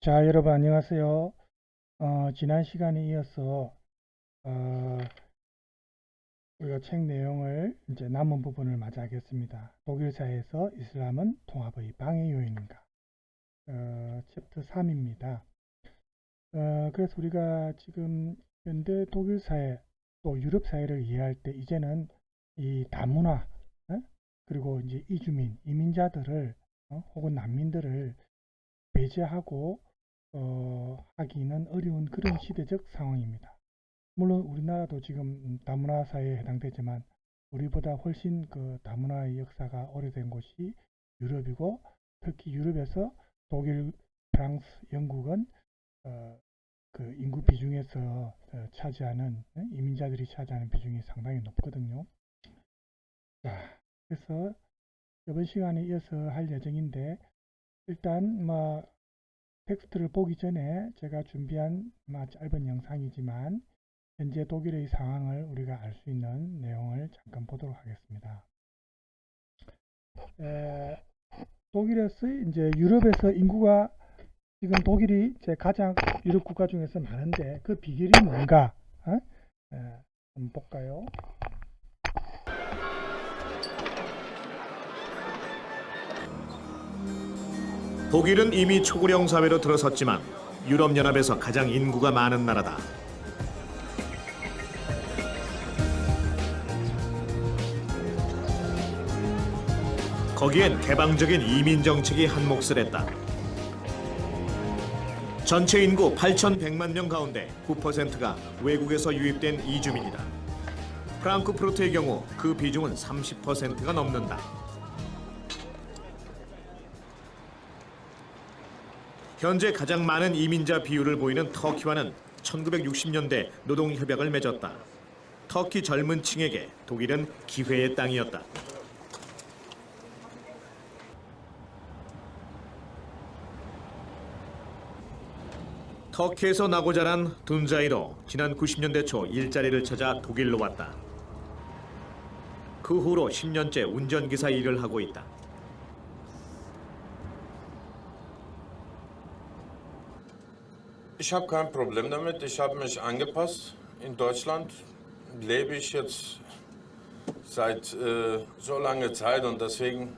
자, 여러분 안녕하세요. 지난 시간에 이어서 어, 우리가 책 내용을 이제 남은 부분을 맞이하겠습니다. 독일 사회에서 이슬람은 통합의 방해 요인인가? 챕터 3입니다. 그래서 우리가 지금 현대 독일 사회 또 유럽 사회를 이해할 때 이제는 이 다문화 그리고 이제 이주민, 이민자들을 혹은 난민들을 배제하고 하기는 어려운 그런 시대적 상황입니다. 물론 우리나라도 지금 다문화 사회에 해당되지만 우리보다 훨씬 그 다문화의 역사가 오래된 곳이 유럽이고, 특히 유럽에서 독일, 프랑스, 영국은 그 인구 비중에서 차지하는 이민자들이 차지하는 비중이 상당히 높거든요. 자, 그래서 이번 시간에 이어서 할 예정인데, 일단 뭐 텍스트를 보기 전에 제가 준비한 짧은 영상이지만 현재 독일의 상황을 우리가 알 수 있는 내용을 잠깐 보도록 하겠습니다. 독일에서 이제 유럽에서 인구가 지금 독일이 제 가장 유럽 국가 중에서 많은데 그 비결이 뭔가 한번 볼까요? 독일은 이미 초고령 사회로 들어섰지만 유럽연합에서 가장 인구가 많은 나라다. 거기엔 개방적인 이민 정책이 한 몫을 했다. 전체 인구 8,100만 명 가운데 9%가 외국에서 유입된 이주민이다. 프랑크푸르트의 경우 그 비중은 30%가 넘는다. 현재 가장 많은 이민자 비율을 보이는 터키와는 1960년대 노동협약을 맺었다. 터키 젊은 층에게 독일은 기회의 땅이었다. 터키에서 나고 자란 둔자이로 지난 90년대 초 일자리를 찾아 독일로 왔다. 그 후로 10년째 운전기사 일을 하고 있다. Ich habe kein Problem damit. Ich habe mich angepasst. In Deutschland lebe ich jetzt seit so langer Zeit und deswegen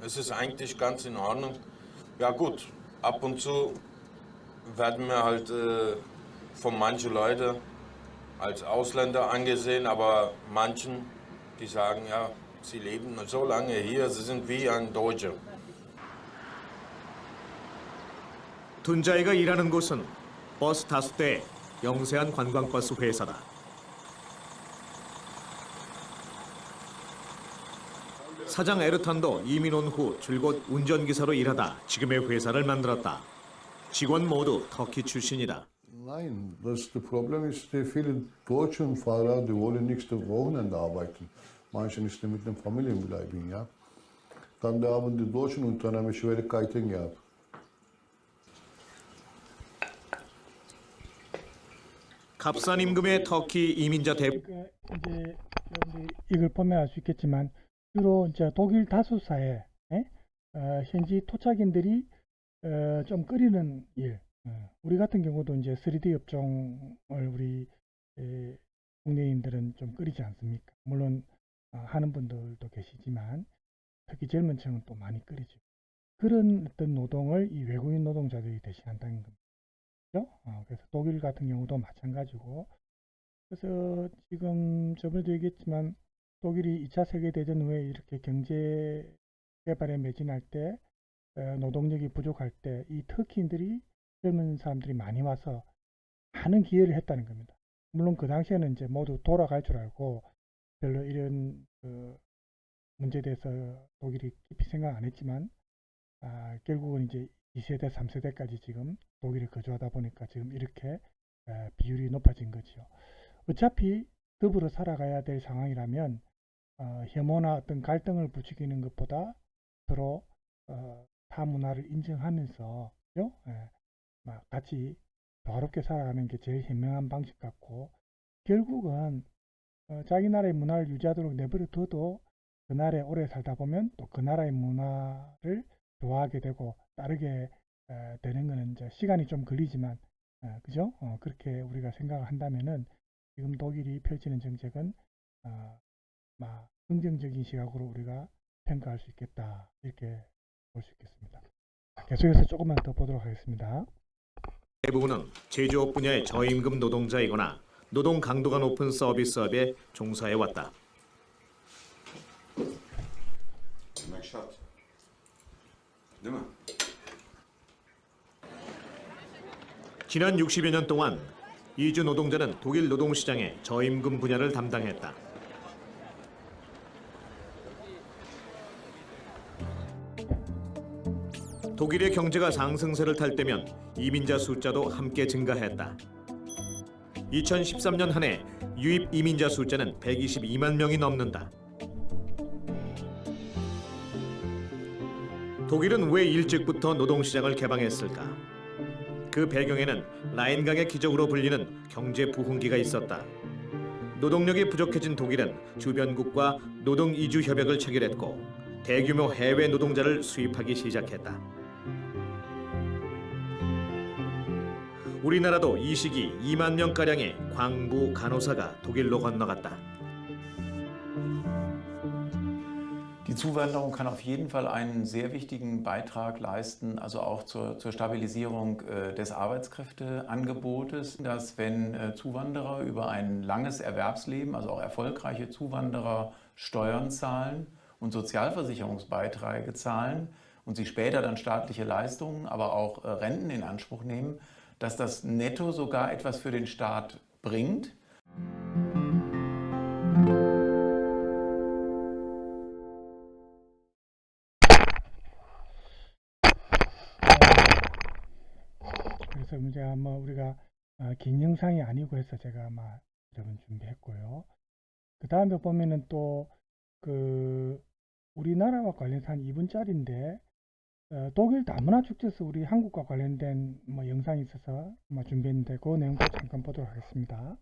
ist es eigentlich ganz in Ordnung. Ja gut, ab und zu werden wir halt von manchen Leuten als Ausländer angesehen, aber manchen, die sagen, ja, sie leben so lange hier, sie sind wie ein Deutscher. 둔자이가 일하는 곳은 버스 다수대의 영세한 관광버스 회사다. 사장 에르탄도 이민 온 후 줄곧 운전기사로 일하다 지금의 회사를 만들었다. 직원 모두 터키 출신이다. Nein, das Problem ist, die vielen deutschen Fahrer, die wollen nicht Wochenende arbeiten. Manche nicht mit den Familien bleiben, ja. Dann haben die deutschen Unternehmen Schwierigkeiten gehabt. 값싼 임금의 터키 이민자 대부 이제 여러분들이 이걸 보면 알 수 있겠지만 주로 이제 독일 다수사에 현지 토착인들이 좀 끓이는 일. 우리 같은 경우도 이제 3D 업종을 우리 국내인들은 좀 끓이지 않습니까? 물론 하는 분들도 계시지만 특히 젊은 층은 또 많이 끓이죠. 그런 어떤 노동을 이 외국인 노동자들이 대신한다는 겁니다. 그렇죠? 그래서 독일 같은 경우도 마찬가지고, 그래서 지금 저번에도 얘기했지만 독일이 2차 세계대전 후에 이렇게 경제 개발에 매진할 때 노동력이 부족할 때 이 터키인들이 젊은 사람들이 많이 와서 많은 기여를 했다는 겁니다. 물론 그 당시에는 이제 모두 돌아갈 줄 알고 별로 이런 문제에 대해서 독일이 깊이 생각 안 했지만 결국은 이제 2세대, 3세대까지 지금 독일에 거주하다 보니까 지금 이렇게 비율이 높아진 거죠. 어차피 더불어 살아가야 될 상황이라면 혐오나 어떤 갈등을 부추기는 것보다 서로 타 문화를 인정하면서 같이 조화롭게 살아가는 게 제일 현명한 방식 같고, 결국은 자기 나라의 문화를 유지하도록 내버려 둬도 그 나라에 오래 살다 보면 또 그 나라의 문화를 좋아하게 되고 따르게 되는 거는 이제 시간이 좀 걸리지만, 그죠? 그렇게 우리가 생각을 한다면은 지금 독일이 펼치는 정책은 긍정적인 시각으로 우리가 평가할 수 있겠다, 이렇게 볼 수 있겠습니다. 계속해서 조금만 더 보도록 하겠습니다. 대부분은 제조업 분야의 저임금 노동자이거나 노동 강도가 높은 서비스업에 종사해 왔다. 지난 60여 년 동안 이주 노동자는 독일 노동시장의 저임금 분야를 담당했다. 독일의 경제가 상승세를 탈 때면 이민자 숫자도 함께 증가했다. 2013년 한 해 유입 이민자 숫자는 122만 명이 넘는다. 독일은 왜 일찍부터 노동시장을 개방했을까? 그 배경에는 라인강의 기적으로 불리는 경제 부흥기가 있었다. 노동력이 부족해진 독일은 주변국과 노동 이주 협약을 체결했고 대규모 해외 노동자를 수입하기 시작했다. 우리나라도 이 시기 2만 명가량의 광부 간호사가 독일로 건너갔다. Die Zuwanderung kann auf jeden Fall einen sehr wichtigen Beitrag leisten, also auch zur Stabilisierung des Arbeitskräfteangebotes, dass wenn Zuwanderer über ein langes Erwerbsleben, also auch erfolgreiche Zuwanderer, Steuern zahlen und Sozialversicherungsbeiträge zahlen und sie später dann staatliche Leistungen, aber auch Renten in Anspruch nehmen, dass das netto sogar etwas für den Staat bringt. 그래서 이제 우리가 긴 영상이 아니고 해서 제가 여러분 준비했고요. 그 다음에 보면은 또 우리나라와 관련해서 한 2분짜리인데 독일 다문화 축제에서 우리 한국과 관련된 영상이 있어서 준비했는데 그 내용도 잠깐 보도록 하겠습니다.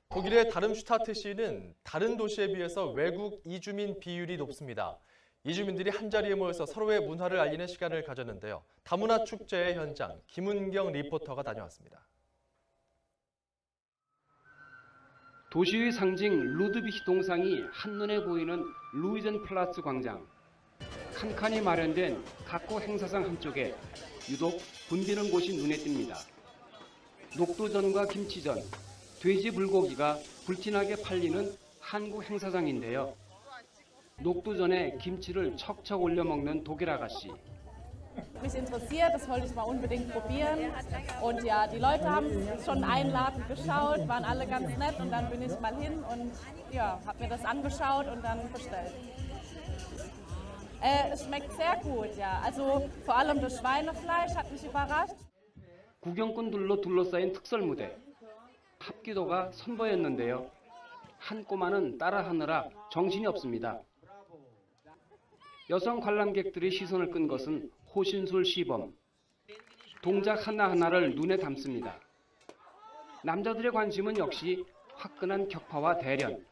독일의 다름슈타트시는 다른 도시에 비해서 외국 이주민 비율이 높습니다. 이주민들이 한자리에 모여서 서로의 문화를 알리는 시간을 가졌는데요. 다문화 축제의 현장, 김은경 리포터가 다녀왔습니다. 도시의 상징 루드비히 동상이 한눈에 보이는 루이젠플라츠 광장. 칸칸이 마련된 각고 행사장 한쪽에 유독 붐비는 곳이 눈에 띕니다. 녹두전과 김치전, 돼지 불고기가 불티나게 팔리는 한국 행사장인데요. 녹두전에 김치를 척척 올려 먹는 독일 아가씨. Mich interessiert, das wollte ich mal unbedingt probieren. Und ja, die Leute haben schon einen Laden geschaut, waren alle ganz nett und dann bin ich mal hin und ja, habe mir das angeschaut und dann bestellt. Es schmeckt sehr gut, ja. Also vor allem das Schweinefleisch hat mich überrascht. 구경꾼들로 둘러싸인 특설 무대. 합기도가 선보였는데요. 한 꼬마는 따라하느라 정신이 없습니다. 여성 관람객들의 시선을 끈 것은 호신술 시범. 동작 하나하나를 눈에 담습니다. 남자들의 관심은 역시 화끈한 격파와 대련.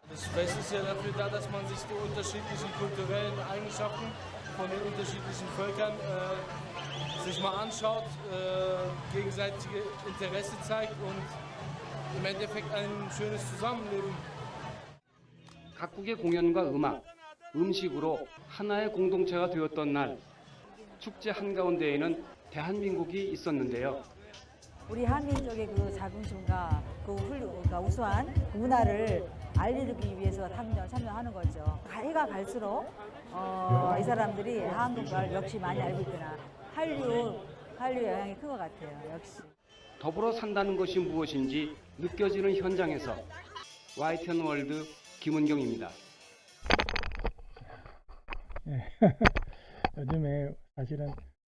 Das Fest ist ja dafür da, dass man sich die unterschiedlichen kulturellen Eigenschaften von den unterschiedlichen Völkern sich mal anschaut, gegenseitige Interesse zeigt und im Endeffekt ein schönes Zusammenleben. 각국의 공연과 음악, 음식으로 하나의 공동체가 되었던 날, 축제 한가운데에는 대한민국이 있었는데요. 우리 한민족의 그 자긍심과 그러니까 우수한 문화를 알리기 위해서 참여하는 거죠. 해가 갈수록 이 사람들이 한국을 역시 많이 알고 있구나. 한류 영향이 큰 것 같아요. 역시. 더불어 산다는 것이 무엇인지 느껴지는 현장에서 YTN 월드 김은경입니다. 네. 요즘에 사실은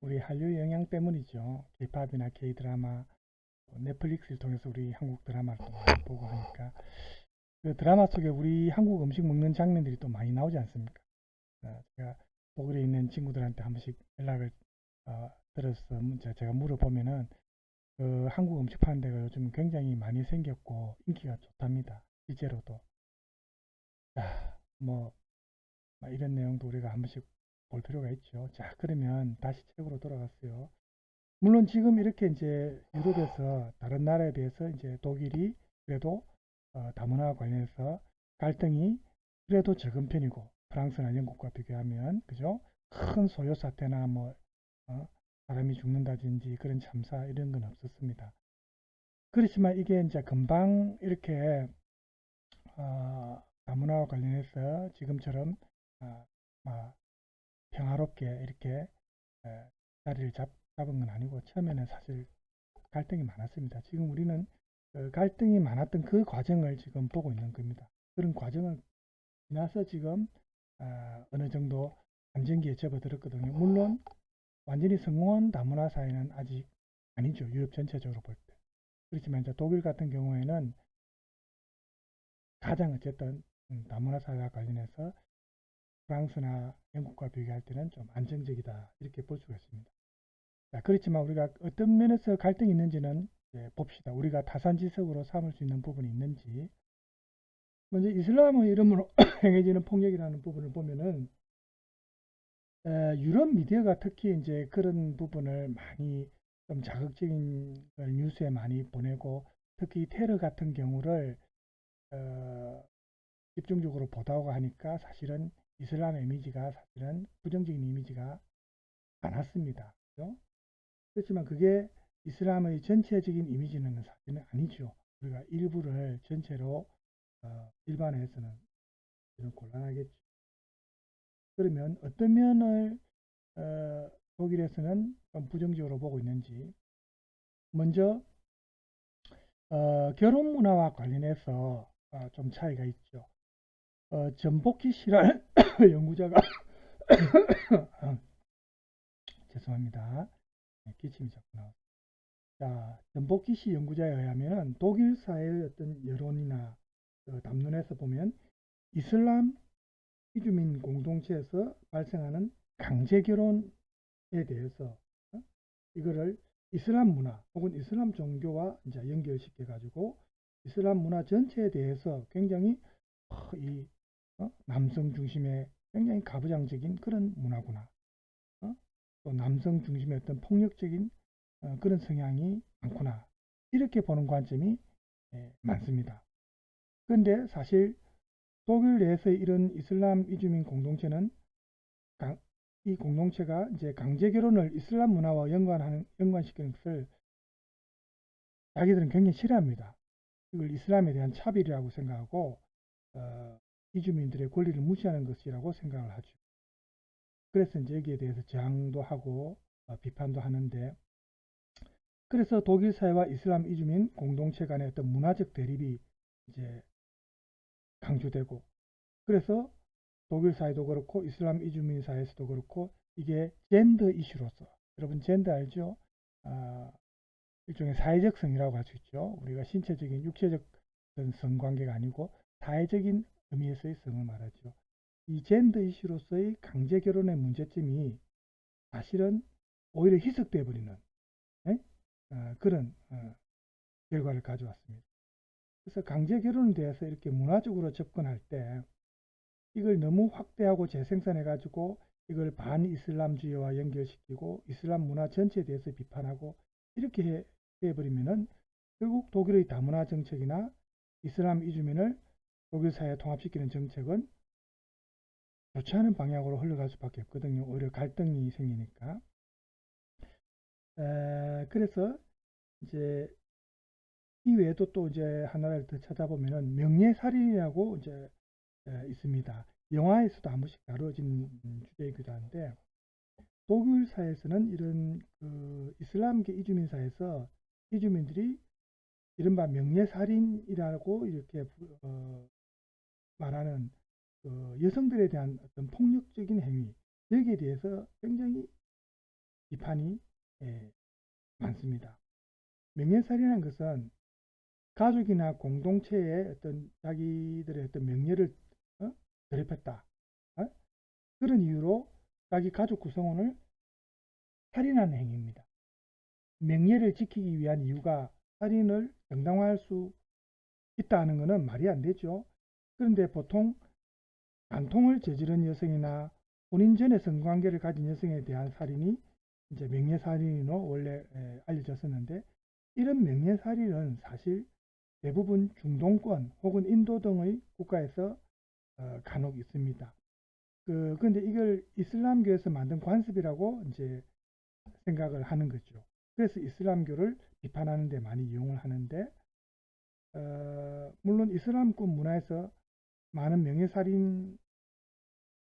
우리 한류 영향 때문이죠. K-팝이나 K-드라마, 넷플릭스를 통해서 우리 한국 드라마를 또 많이 보고 하니까 그 드라마 속에 우리 한국 음식 먹는 장면들이 또 많이 나오지 않습니까? 제가 독일에 있는 친구들한테 한 번씩 연락을 들어서 제가 물어보면은 그 한국 음식 파는 데가 요즘 굉장히 많이 생겼고 인기가 좋답니다. 실제로도. 자, 뭐 이런 내용도 우리가 한 번씩 볼 필요가 있죠. 자, 그러면 다시 책으로 돌아갔어요. 물론 지금 이렇게 이제 유럽에서 다른 나라에 비해서 이제 독일이 그래도 다문화와 관련해서 갈등이 그래도 적은 편이고, 프랑스나 영국과 비교하면, 그죠? 큰 소요 사태나 뭐 사람이 죽는다든지 그런 참사 이런 건 없었습니다. 그렇지만 이게 이제 금방 이렇게 다문화와 관련해서 지금처럼 평화롭게 이렇게 자리를 잡은 건 아니고, 처음에는 사실 갈등이 많았습니다. 지금 우리는 갈등이 많았던 그 과정을 지금 보고 있는 겁니다. 그런 과정을 지나서 지금 어느 정도 안정기에 접어들었거든요. 물론 완전히 성공한 다문화 사회는 아직 아니죠. 유럽 전체적으로 볼 때. 그렇지만 이제 독일 같은 경우에는 가장 어쨌든 다문화 사회와 관련해서 프랑스나 영국과 비교할 때는 좀 안정적이다, 이렇게 볼 수가 있습니다. 자, 그렇지만 우리가 어떤 면에서 갈등이 있는지는 봅시다. 우리가 타산지석으로 삼을 수 있는 부분이 있는지. 먼저 이슬람의 이름으로 행해지는 폭력이라는 부분을 보면은 유럽 미디어가 특히 이제 그런 부분을 많이 좀 자극적인 걸 뉴스에 많이 보내고, 특히 테러 같은 경우를 집중적으로 보도하고 하니까 사실은 이슬람 이미지가 사실은 부정적인 이미지가 많았습니다. 그렇죠? 그렇지만 그게 이슬람의 전체적인 이미지는 사실은 아니죠. 우리가 일부를 전체로 일반화해서는 곤란하겠죠. 그러면 어떤 면을 독일에서는 좀 부정적으로 보고 있는지. 먼저 결혼 문화와 관련해서 좀 차이가 있죠. 전복희 씨라는 연구자가 죄송합니다. 기침이 자꾸 나왔습니다. 자, 전복희 씨 연구자에 의하면 독일 사회의 어떤 여론이나 담론에서 보면 이슬람 이주민 공동체에서 발생하는 강제 결혼에 대해서 이거를 이슬람 문화 혹은 이슬람 종교와 이제 연결시켜 가지고 이슬람 문화 전체에 대해서 굉장히 남성 중심의 굉장히 가부장적인 그런 문화구나. 또 남성 중심의 어떤 폭력적인 그런 성향이 많구나. 이렇게 보는 관점이 많습니다. 그런데 사실 독일 내에서 이런 이슬람 이주민 공동체는 이 공동체가 이제 강제 결혼을 이슬람 문화와 연관시키는 것을 자기들은 굉장히 싫어합니다. 이걸 이슬람에 대한 차별이라고 생각하고 이주민들의 권리를 무시하는 것이라고 생각을 하죠. 그래서 이제 여기에 대해서 저항도 하고 비판도 하는데, 그래서 독일 사회와 이슬람 이주민 공동체 간의 어떤 문화적 대립이 이제 강조되고, 그래서 독일 사회도 그렇고 이슬람 이주민 사회에서도 그렇고 이게 젠더 이슈로서, 여러분 젠더 알죠? 일종의 사회적 성이라고 할 수 있죠. 우리가 신체적인 육체적 성관계가 아니고 사회적인 의미에서의 성을 말하죠. 이 젠더 이슈로서의 강제 결혼의 문제점이 사실은 오히려 희석되어 버리는 그런 결과를 가져왔습니다. 그래서 강제 결혼에 대해서 이렇게 문화적으로 접근할 때 이걸 너무 확대하고 재생산해 가지고 이걸 반이슬람주의와 연결시키고 이슬람 문화 전체에 대해서 비판하고 이렇게 해버리면은 결국 독일의 다문화 정책이나 이슬람 이주민을 독일 사회에 통합시키는 정책은 좋지 않은 방향으로 흘러갈 수밖에 없거든요. 오히려 갈등이 생기니까. 그래서 이제 이 외에도 또 이제 하나를 더 찾아보면은 명예살인이라고 이제 있습니다. 영화에서도 한 번씩 다뤄진 주제이기도 한데, 독일 사회에서는 이런 이슬람계 이주민 사회에서 이주민들이 이른바 명예살인이라고 이렇게 말하는 여성들에 대한 어떤 폭력적인 행위, 여기에 대해서 굉장히 비판이 많습니다. 명예살인이라는 것은 가족이나 공동체의 어떤 자기들의 어떤 명예를 더럽혔다. 그런 이유로 자기 가족 구성원을 살인하는 행위입니다. 명예를 지키기 위한 이유가 살인을 정당화할 수 있다는 것은 말이 안 되죠. 그런데 보통 간통을 저지른 여성이나 혼인 전에 성관계를 가진 여성에 대한 살인이 이제 명예살인으로 원래 알려졌었는데, 이런 명예살인은 사실 대부분 중동권 혹은 인도 등의 국가에서 간혹 있습니다. 그런데 이걸 이슬람교에서 만든 관습이라고 이제 생각을 하는 거죠. 그래서 이슬람교를 비판하는 데 많이 이용을 하는데, 물론 이슬람권 문화에서 많은 명예살인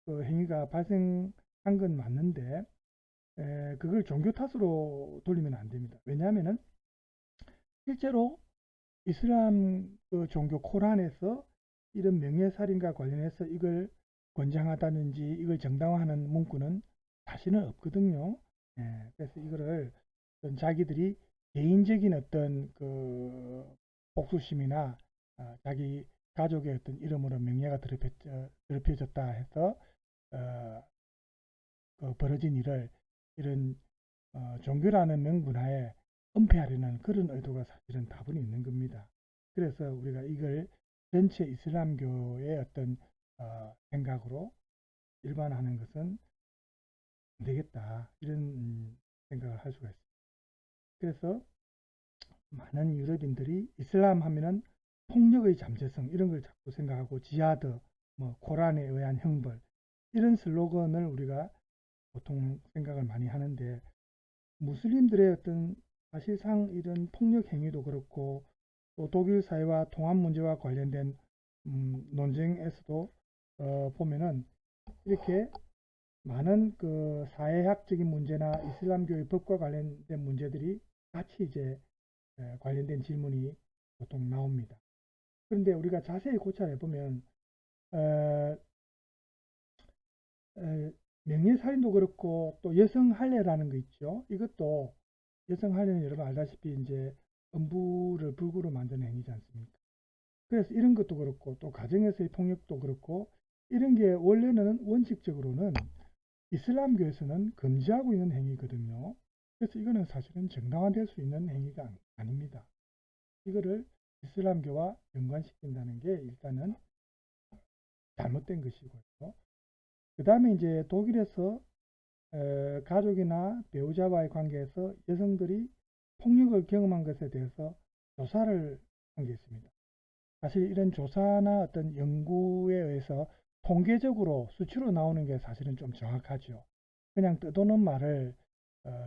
행위가 발생한 건 맞는데, 그걸 종교 탓으로 돌리면 안 됩니다. 왜냐하면은 실제로 이슬람 종교 코란에서 이런 명예살인과 관련해서 이걸 권장하다든지 이걸 정당화하는 문구는 사실은 없거든요. 그래서 이거를 자기들이 개인적인 어떤 그 복수심이나 자기 가족의 어떤 이름으로 명예가 더럽혀졌다 해서 벌어진 일을 이런 종교라는 명분하에 은폐하려는 그런 의도가 사실은 다분히 있는 겁니다. 그래서 우리가 이걸 전체 이슬람교의 어떤 생각으로 일반화하는 것은 안 되겠다, 이런 생각을 할 수가 있습니다. 그래서 많은 유럽인들이 이슬람 하면은 폭력의 잠재성 이런 걸 자꾸 생각하고 지하드, 뭐 코란에 의한 형벌, 이런 슬로건을 우리가 보통 생각을 많이 하는데, 무슬림들의 어떤 사실상 이런 폭력 행위도 그렇고 또 독일 사회와 통합 문제와 관련된 논쟁에서도 보면은 이렇게 많은 그 사회학적인 문제나 이슬람교의 법과 관련된 문제들이 같이 이제 관련된 질문이 보통 나옵니다. 그런데 우리가 자세히 고찰해 보면 명예살인도 그렇고 또 여성할례라는 거 있죠. 이것도 여성할례는 여러분 알다시피 이제 음부를 불구로 만드는 행위지 않습니까? 그래서 이런 것도 그렇고 또 가정에서의 폭력도 그렇고 이런 게 원래는 원칙적으로는 이슬람교에서는 금지하고 있는 행위거든요. 그래서 이거는 사실은 정당화될 수 있는 행위가 아닙니다. 이거를 이슬람교와 연관시킨다는 게 일단은 잘못된 것이고요. 그 다음에 이제 독일에서 가족이나 배우자와의 관계에서 여성들이 폭력을 경험한 것에 대해서 조사를 한 게 있습니다. 사실 이런 조사나 어떤 연구에 의해서 통계적으로 수치로 나오는 게 사실은 좀 정확하죠. 그냥 떠도는 말을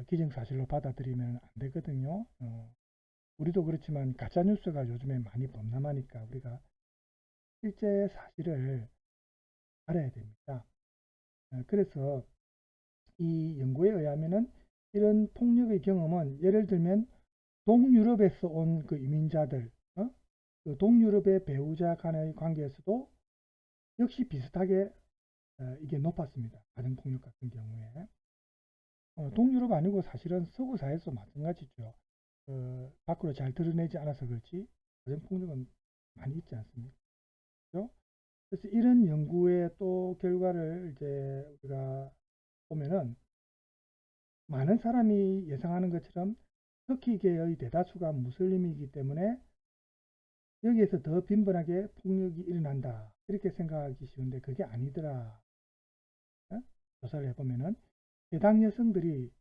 기정사실로 받아들이면 안 되거든요. 우리도 그렇지만 가짜뉴스가 요즘에 많이 범람하니까 우리가 실제 사실을 알아야 됩니다. 그래서 이 연구에 의하면은 이런 폭력의 경험은 예를 들면 동유럽에서 온 그 이민자들, 그 동유럽의 배우자 간의 관계에서도 역시 비슷하게 이게 높았습니다. 가정폭력 같은 경우에. 동유럽 아니고 사실은 서구 사회에서 마찬가지죠. 밖으로 잘 드러내지 않아서 그렇지 가정폭력은 많이 있지 않습니까? 그렇죠? 그래서 이런 연구의 또 결과를 이제 우리가 보면은 많은 사람이 예상하는 것처럼 터키계의 대다수가 무슬림이기 때문에 여기에서 더 빈번하게 폭력이 일어난다, 이렇게 생각하기 쉬운데 그게 아니더라. 조사를 해보면은 해당 여성들이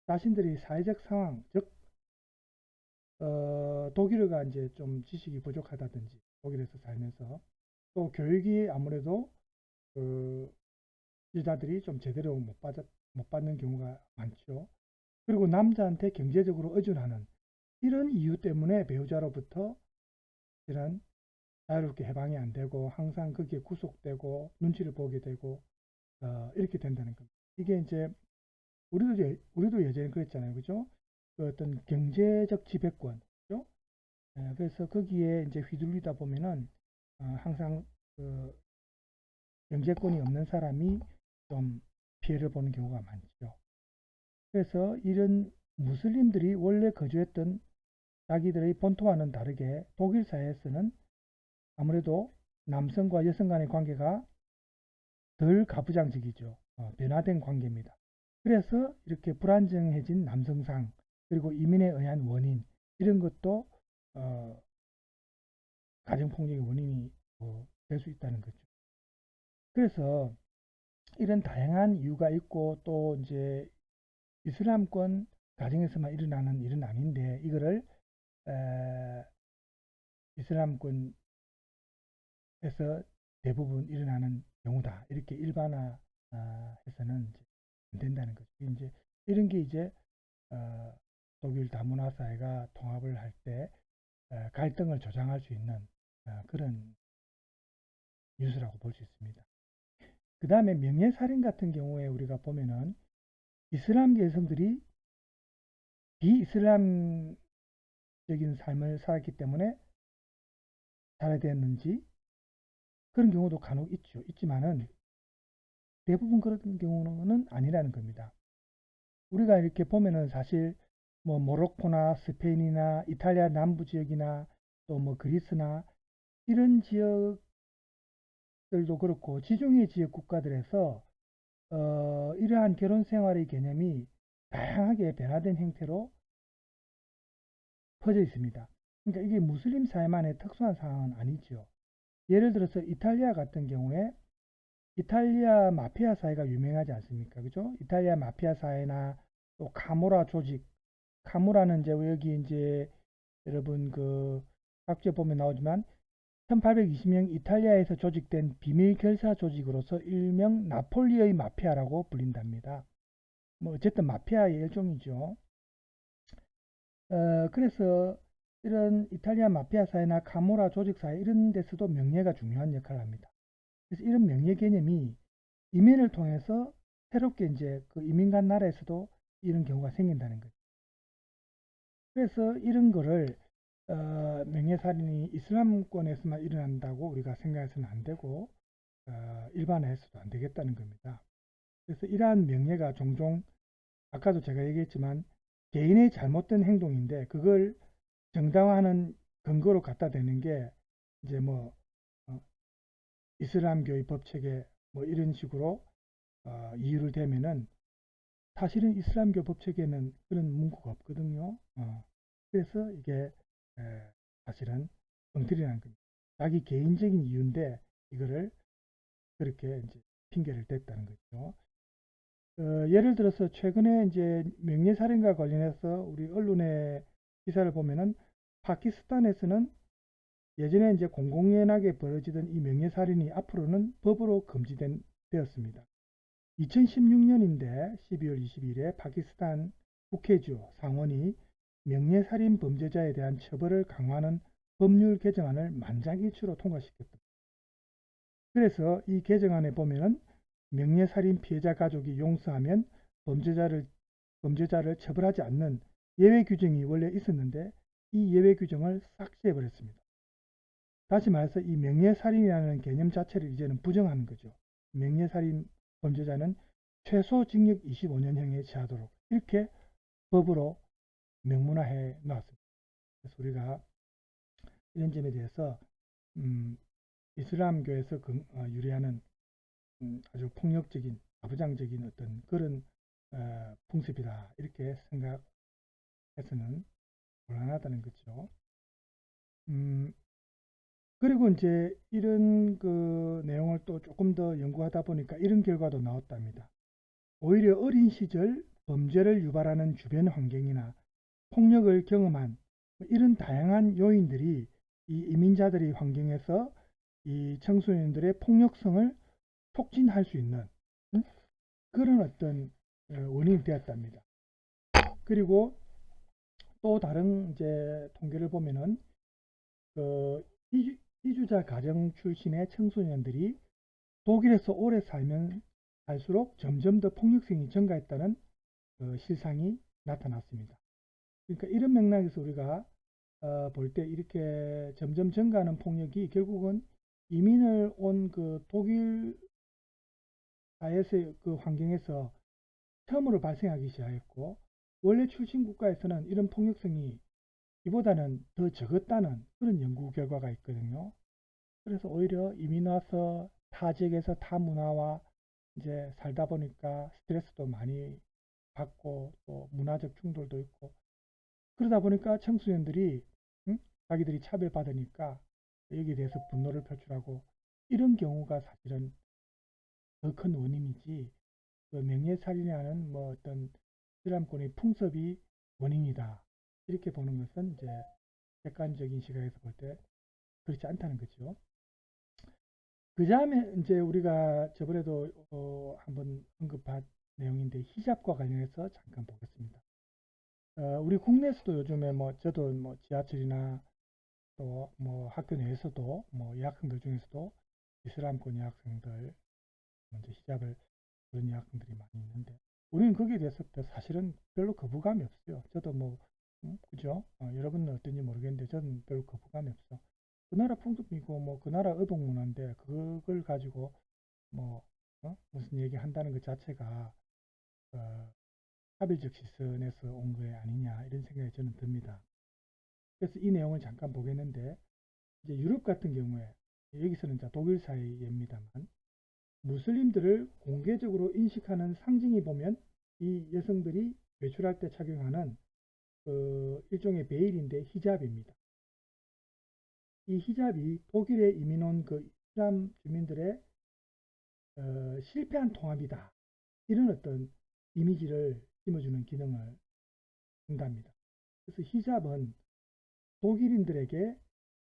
자신들이 사회적 상황, 즉 독일어가 이제 좀 지식이 부족하다든지 독일에서 살면서 또 교육이 아무래도 여자들이 좀 제대로 못 받는 경우가 많죠. 그리고 남자한테 경제적으로 의존하는 이런 이유 때문에 배우자로부터 이런 자유롭게 해방이 안 되고 항상 거기에 구속되고 눈치를 보게 되고 이렇게 된다는 겁니다. 이게 이제 우리도 예전에 그랬잖아요, 그죠? 그 어떤 경제적 지배권, 그죠? 그래서 거기에 이제 휘둘리다 보면은 항상 그 경제권이 없는 사람이 좀 피해를 보는 경우가 많죠. 그래서 이런 무슬림들이 원래 거주했던 자기들의 본토와는 다르게 독일 사회에서는 아무래도 남성과 여성 간의 관계가 덜 가부장적이죠. 변화된 관계입니다. 그래서 이렇게 불안정해진 남성상, 그리고 이민에 의한 원인, 이런 것도 가정폭력의 원인이 될 수 있다는 거죠. 그래서 이런 다양한 이유가 있고 또 이제 이슬람권 가정에서만 일어나는 일은 아닌데 이거를 이슬람권에서 대부분 일어나는 경우다. 이렇게 일반화해서는 안 된다는 거죠. 이제 이런 게 이제 독일 다문화 사회가 통합을 할 때 갈등을 조장할 수 있는 그런 뉴스라고 볼 수 있습니다. 그 다음에 명예살인 같은 경우에 우리가 보면은 이슬람 여성들이 비이슬람적인 삶을 살았기 때문에 살아야 되었는지 그런 경우도 간혹 있지만은 대부분 그런 경우는 아니라는 겁니다. 우리가 이렇게 보면은 사실 뭐 모로코나 스페인이나 이탈리아 남부 지역이나 또 뭐 그리스나 이런 지역들도 그렇고 지중해 지역 국가들에서 이러한 결혼 생활의 개념이 다양하게 변화된 형태로 퍼져 있습니다. 그러니까 이게 무슬림 사회만의 특수한 상황은 아니죠. 예를 들어서 이탈리아 같은 경우에 이탈리아 마피아 사회가 유명하지 않습니까? 그죠? 이탈리아 마피아 사회나 또 카모라 조직, 카모라는 이제 여기 이제 여러분 그 학교 보면 나오지만 1820년 이탈리아에서 조직된 비밀 결사 조직으로서 일명 나폴리의 마피아라고 불린답니다. 뭐 어쨌든 마피아의 일종이죠. 그래서 이런 이탈리아 마피아 사회나 카모라 조직 사회 이런 데서도 명예가 중요한 역할을 합니다. 그래서 이런 명예 개념이 이민을 통해서 새롭게 이제 그 이민 간 나라에서도 이런 경우가 생긴다는 거죠. 그래서 이런 거를 명예살인이 이슬람권에서만 일어난다고 우리가 생각해서는 안 되고 일반화해서도 안 되겠다는 겁니다. 그래서 이러한 명예가 종종 아까도 제가 얘기했지만 개인의 잘못된 행동인데 그걸 정당화하는 근거로 갖다 대는 게 이제 뭐 이슬람교의 법칙에 뭐 이런 식으로 이유를 대면은 사실은 이슬람교 법칙에는 그런 문구가 없거든요. 그래서 이게 사실은 엉터리라는 겁니다. 자기 개인적인 이유인데 이거를 그렇게 이제 핑계를 댔다는 거죠. 예를 들어서 최근에 이제 명예살인과 관련해서 우리 언론의 기사를 보면은 파키스탄에서는 예전에 이제 공공연하게 벌어지던 이 명예살인이 앞으로는 법으로 금지되었습니다. 2016년인데 12월 22일에 파키스탄 국회주 상원이 명예살인 범죄자에 대한 처벌을 강화하는 법률 개정안을 만장일치로 통과시켰다. 그래서 이 개정안에 보면은 명예살인 피해자 가족이 용서하면 범죄자를 처벌하지 않는 예외 규정이 원래 있었는데 이 예외 규정을 삭제해 버렸습니다. 다시 말해서 이 명예살인이라는 개념 자체를 이제는 부정하는 거죠. 명예살인 범죄자는 최소 징역 25년형에 처하도록 이렇게 법으로 명문화해 놨습니다. 그래서 우리가 이런 점에 대해서 이슬람교에서 유래하는 아주 폭력적인 가부장적인 어떤 그런 풍습이다 이렇게 생각해서는 곤란하다는 거죠. 그리고 이제 이런 그 내용을 또 조금 더 연구하다 보니까 이런 결과도 나왔답니다. 오히려 어린 시절 범죄를 유발하는 주변 환경이나 폭력을 경험한 이런 다양한 요인들이 이 이민자들의 환경에서 이 청소년들의 폭력성을 촉진할 수 있는 그런 어떤 원인이 되었답니다. 그리고 또 다른 이제 통계를 보면은 그 이주자 가정 출신의 청소년들이 독일에서 오래 살면 살수록 점점 더 폭력성이 증가했다는 실상이 나타났습니다. 그러니까 이런 맥락에서 우리가 볼 때 이렇게 점점 증가하는 폭력이 결국은 이민을 온 그 독일 사회에서의 그 환경에서 처음으로 발생하기 시작했고 원래 출신 국가에서는 이런 폭력성이 이보다는 더 적었다는 그런 연구 결과가 있거든요. 그래서 오히려 이민 와서 타 지역에서 타 문화와 이제 살다 보니까 스트레스도 많이 받고 또 문화적 충돌도 있고 그러다 보니까 청소년들이 자기들이 차별받으니까 여기에 대해서 분노를 표출하고 이런 경우가 사실은 더 큰 원인이지 그 명예살인이라는 뭐 어떤 이슬람권의 풍습이 원인이다. 이렇게 보는 것은 이제 객관적인 시각에서 볼 때 그렇지 않다는 거죠. 그 다음에 이제 우리가 저번에도 한번 언급한 내용인데 히잡과 관련해서 잠깐 보겠습니다. 우리 국내에서도 요즘에 뭐 저도 뭐 지하철이나 또 뭐 학교 내에서도 뭐 여학생들 중에서도 이슬람권 여학생들 먼저 히잡을 그런 여학생들이 많이 있는데 우리는 거기에 대해서 사실은 별로 거부감이 없어요. 저도 뭐 그죠? 여러분은 어떤지 모르겠는데 저는 별로 거부감이 없어. 그 나라 풍습이고 뭐 그 나라 의복문화인데 그걸 가지고 뭐 무슨 얘기 한다는 것 자체가 차별적 시선에서 온 거 아니냐 이런 생각이 저는 듭니다. 그래서 이 내용을 잠깐 보겠는데 이제 유럽 같은 경우에 여기서는 이제 독일 사회의 예입니다만 무슬림들을 공개적으로 인식하는 상징이 보면 이 여성들이 외출할 때 착용하는 일종의 베일인데 히잡입니다. 이 히잡이 독일에 이민 온 그 이슬람 주민들의 실패한 통합이다. 이런 어떤 이미지를 심어주는 기능을 한답니다. 그래서 히잡은 독일인들에게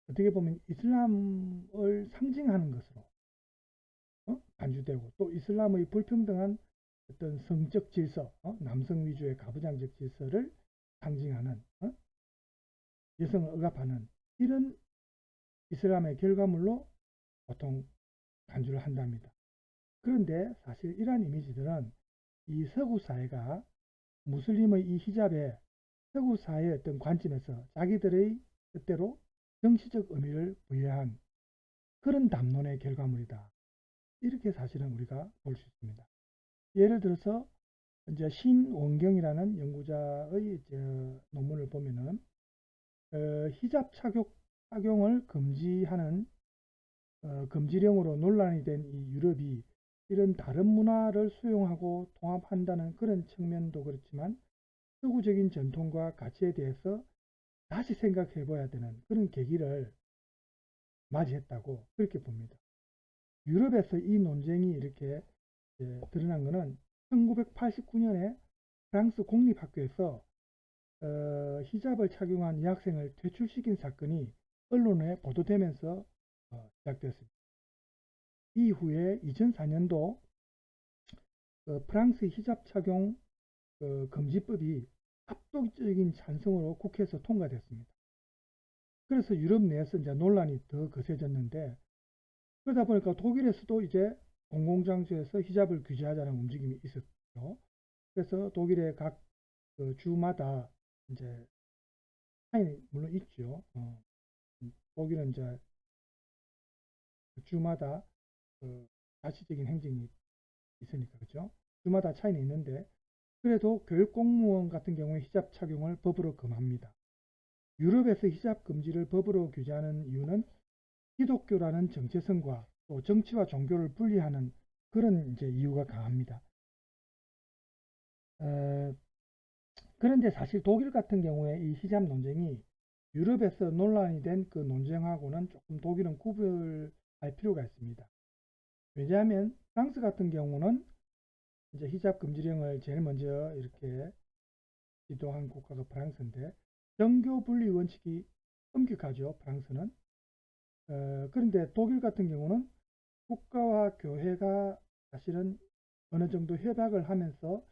어떻게 보면 이슬람을 상징하는 것으로 간주되고 또 이슬람의 불평등한 어떤 성적 질서, 남성 위주의 가부장적 질서를 상징하는 여성을 억압하는 이런 이슬람의 결과물로 보통 간주를 한답니다. 그런데 사실 이러한 이미지들은 이 서구 사회가 무슬림의 이 히잡에 서구 사회의 어떤 관점에서 자기들의 뜻대로 정치적 의미를 부여한 그런 담론의 결과물이다. 이렇게 사실은 우리가 볼 수 있습니다. 예를 들어서 이제 신원경이라는 연구자의 논문을 보면은 히잡 착용을 금지하는 금지령으로 논란이 된 이 유럽이 이런 다른 문화를 수용하고 통합한다는 그런 측면도 그렇지만 서구적인 전통과 가치에 대해서 다시 생각해 봐야 되는 그런 계기를 맞이했다고 그렇게 봅니다. 유럽에서 이 논쟁이 이렇게 드러난 것은 1989년에 프랑스 공립학교에서 히잡을 착용한 여학생을 퇴출시킨 사건이 언론에 보도되면서 시작되었습니다. 이후에 2004년도 프랑스 히잡 착용 금지법이 압도적인 찬성으로 국회에서 통과됐습니다. 그래서 유럽 내에서 이제 논란이 더 거세졌는데 그러다 보니까 독일에서도 이제 공공장소에서 히잡을 규제하자는 움직임이 있었죠. 그래서 독일의 각 주마다 이제 차이는 물론 있죠. 독일은 이제 주마다 자치적인 행정이 있으니까 그렇죠. 주마다 차이는 있는데 그래도 교육 공무원 같은 경우에 히잡 착용을 법으로 금합니다. 유럽에서 히잡 금지를 법으로 규제하는 이유는 기독교라는 정체성과 또 정치와 종교를 분리하는 그런 이제 이유가 강합니다. 그런데 사실 독일 같은 경우에 이 히잡 논쟁이 유럽에서 논란이 된 그 논쟁하고는 조금 독일은 구별할 필요가 있습니다. 왜냐하면 프랑스 같은 경우는 이제 히잡 금지령을 제일 먼저 이렇게 지도한 국가가 프랑스인데 정교 분리 원칙이 엄격하죠. 프랑스는. 그런데 독일 같은 경우는 국가와 교회가 사실은 어느 정도 협약을 하면서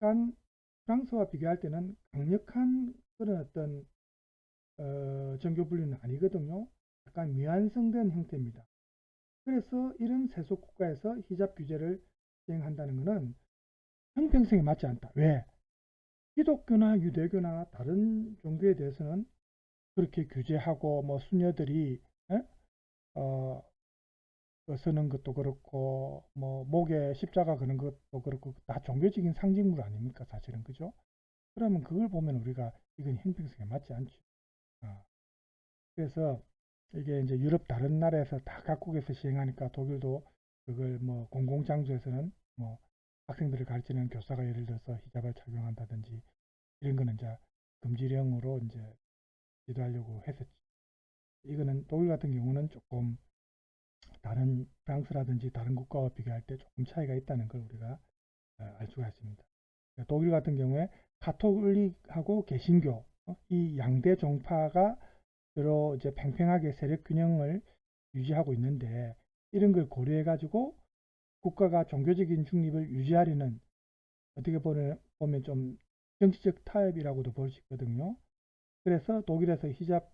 약간 프랑스와 비교할 때는 강력한 그런 어떤 정교 분리는 아니거든요. 약간 미완성된 형태입니다. 그래서 이런 세속 국가에서 히잡 규제를 시행한다는 것은 형평성에 맞지 않다. 왜? 기독교나 유대교나 다른 종교에 대해서는 그렇게 규제하고 뭐 수녀들이 쓰는 것도 그렇고 뭐 목에 십자가 그는 것도 그렇고 다 종교적인 상징물 아닙니까 사실은 그죠? 그러면 그걸 보면 우리가 이건 형평성에 맞지 않죠. 그래서 이게 이제 유럽 다른 나라에서 다 각국에서 시행하니까 독일도 그걸 뭐 공공장소에서는 뭐 학생들을 가르치는 교사가 예를 들어서 히잡을 착용한다든지 이런 거는 이제 금지령으로 이제 지도하려고 했었지. 이거는 독일 같은 경우는 조금 다른 프랑스라든지 다른 국가와 비교할 때 조금 차이가 있다는 걸 우리가 알 수가 있습니다. 독일 같은 경우에 가톨릭하고 개신교 이 양대 종파가 주로 이제 팽팽하게 세력 균형을 유지하고 있는데 이런 걸 고려해 가지고 국가가 종교적인 중립을 유지하려는 어떻게 보면 좀 정치적 타협이라고도 볼 수 있거든요. 그래서 독일에서 히잡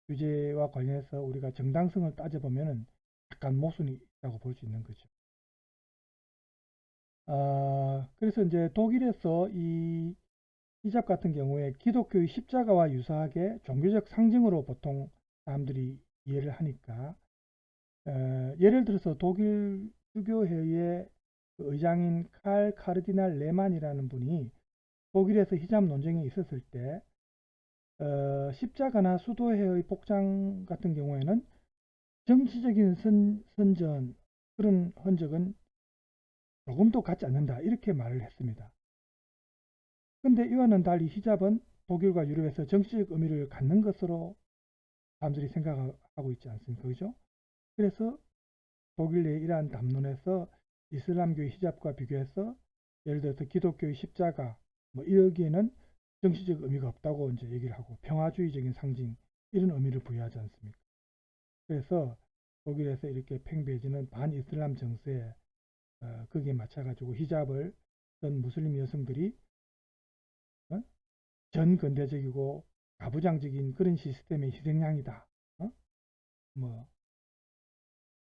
규제와 관련해서 우리가 정당성을 따져보면 약간 모순이 있다고 볼 수 있는 거죠. 그래서 이제 독일에서 이 히잡 같은 경우에 기독교의 십자가와 유사하게 종교적 상징으로 보통 사람들이 이해를 하니까 예를 들어서 독일 주교회의 의장인 칼 카르디날 레만이라는 분이 독일에서 히잡 논쟁이 있었을 때 십자가나 수도회의 복장 같은 경우에는 정치적인 선전 그런 흔적은 조금도 같지 않는다 이렇게 말을 했습니다. 근데 이와는 달리 히잡은 독일과 유럽에서 정치적 의미를 갖는 것으로 사람들이 생각하고 있지 않습니까? 그죠? 그래서 독일 내 이러한 담론에서 이슬람교의 히잡과 비교해서 예를 들어서 기독교의 십자가 뭐 이러기에는 정치적 의미가 없다고 이제 얘기를 하고 평화주의적인 상징 이런 의미를 부여하지 않습니까? 그래서 독일에서 이렇게 팽배해지는 반이슬람 정세에 거기에 맞춰가지고 히잡을 쓴 무슬림 여성들이 전근대적이고 가부장적인 그런 시스템의 희생양이다. 뭐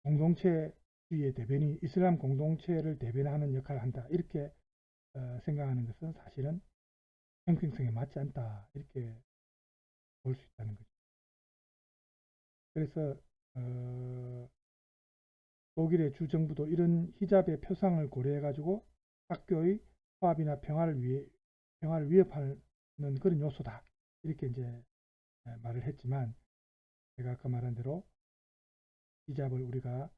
공동체주의의 대변인, 이슬람 공동체를 대변하는 역할을 한다. 이렇게 생각하는 것은 사실은 형평성에 맞지 않다. 이렇게 볼 수 있다는 거죠. 그래서 독일의 주정부도 이런 히잡의 표상을 고려해가지고 학교의 화합이나 평화를 위협하는 그런 요소다. 이렇게 이제 말을 했지만 제가 아까 말한 대로 히잡을 우리가